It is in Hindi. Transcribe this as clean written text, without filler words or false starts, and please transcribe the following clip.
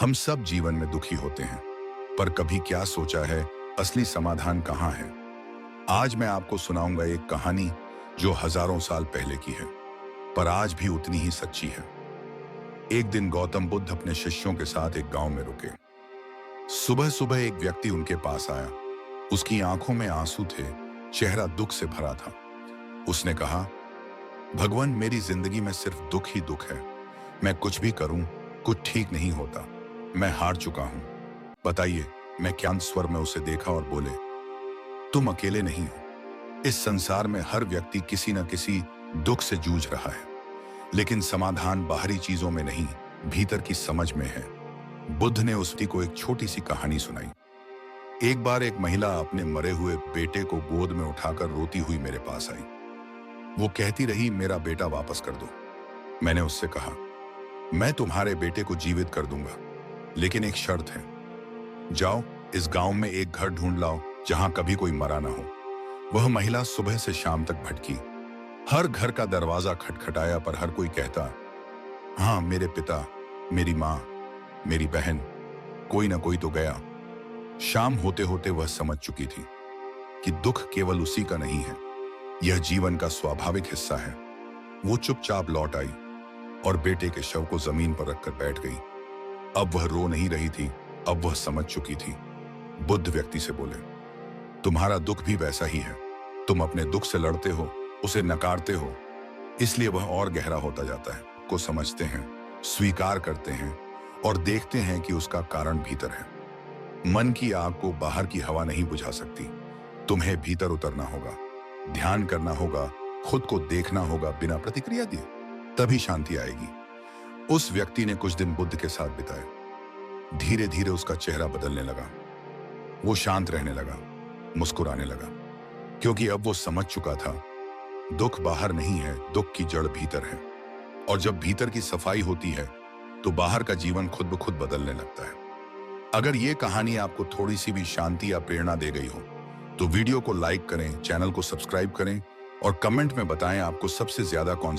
हम सब जीवन में दुखी होते हैं, पर कभी क्या सोचा है असली समाधान कहाँ है? आज मैं आपको सुनाऊंगा एक कहानी जो हजारों साल पहले की है, पर आज भी उतनी ही सच्ची है। एक दिन गौतम बुद्ध अपने शिष्यों के साथ एक गांव में रुके। सुबह सुबह एक व्यक्ति उनके पास आया। उसकी आंखों में आंसू थे, चेहरा दुख से भरा था। उसने कहा, भगवान, मेरी जिंदगी में सिर्फ दुख ही दुख है। मैं कुछ भी करूं, कुछ ठीक नहीं होता। मैं हार चुका हूं। बताइए। मैं शांत स्वर में उसे देखा और बोले, तुम अकेले नहीं हो। इस संसार में हर व्यक्ति किसी न किसी दुख से जूझ रहा है, लेकिन समाधान बाहरी चीजों में नहीं, भीतर की समझ में है। बुद्ध ने उसकी को एक छोटी सी कहानी सुनाई। एक बार एक महिला अपने मरे हुए बेटे को गोद में उठाकर रोती हुई मेरे पास आई। वो कहती रही, मेरा बेटा वापस कर दो। मैंने उससे कहा, मैं तुम्हारे बेटे को जीवित कर दूंगा, लेकिन एक शर्त है। जाओ, इस गांव में एक घर ढूंढ लाओ जहां कभी कोई मरा ना हो। वह महिला सुबह से शाम तक भटकी। हर घर का दरवाजा खटखटाया, पर हर कोई कहता, हाँ, मेरे पिता, मेरी माँ, मेरी बहन, कोई ना कोई तो गया। शाम होते होते वह समझ चुकी थी कि दुख केवल उसी का नहीं है, यह जीवन का स्वाभाविक हिस्सा है। वो चुपचाप लौट आई और बेटे के शव को जमीन पर रखकर बैठ गई। अब वह रो नहीं रही थी, अब वह समझ चुकी थी। बुद्ध व्यक्ति से बोले, तुम्हारा दुख भी वैसा ही है। तुम अपने दुख से लड़ते हो, उसे नकारते हो, इसलिए वह और गहरा होता जाता है। को समझते हैं, स्वीकार करते हैं और देखते हैं कि उसका कारण भीतर है। मन की आग को बाहर की हवा नहीं बुझा सकती। तुम्हें भीतर उतरना होगा, ध्यान करना होगा, खुद को देखना होगा बिना प्रतिक्रिया दिए, तभी शांति आएगी। उस व्यक्ति ने कुछ दिन बुद्ध के साथ बिताए। धीरे धीरे उसका चेहरा बदलने लगा। वो शांत रहने लगा, मुस्कुराने लगा, क्योंकि अब वो समझ चुका था, दुख बाहर नहीं है, दुख की जड़ भीतर है। और जब भीतर की सफाई होती है, तो बाहर का जीवन खुद ब खुद बदलने लगता है। अगर ये कहानी आपको थोड़ी सी भी शांति या प्रेरणा दे गई हो, तो वीडियो को लाइक करें, चैनल को सब्सक्राइब करें और कमेंट में बताएं आपको सबसे ज्यादा कौन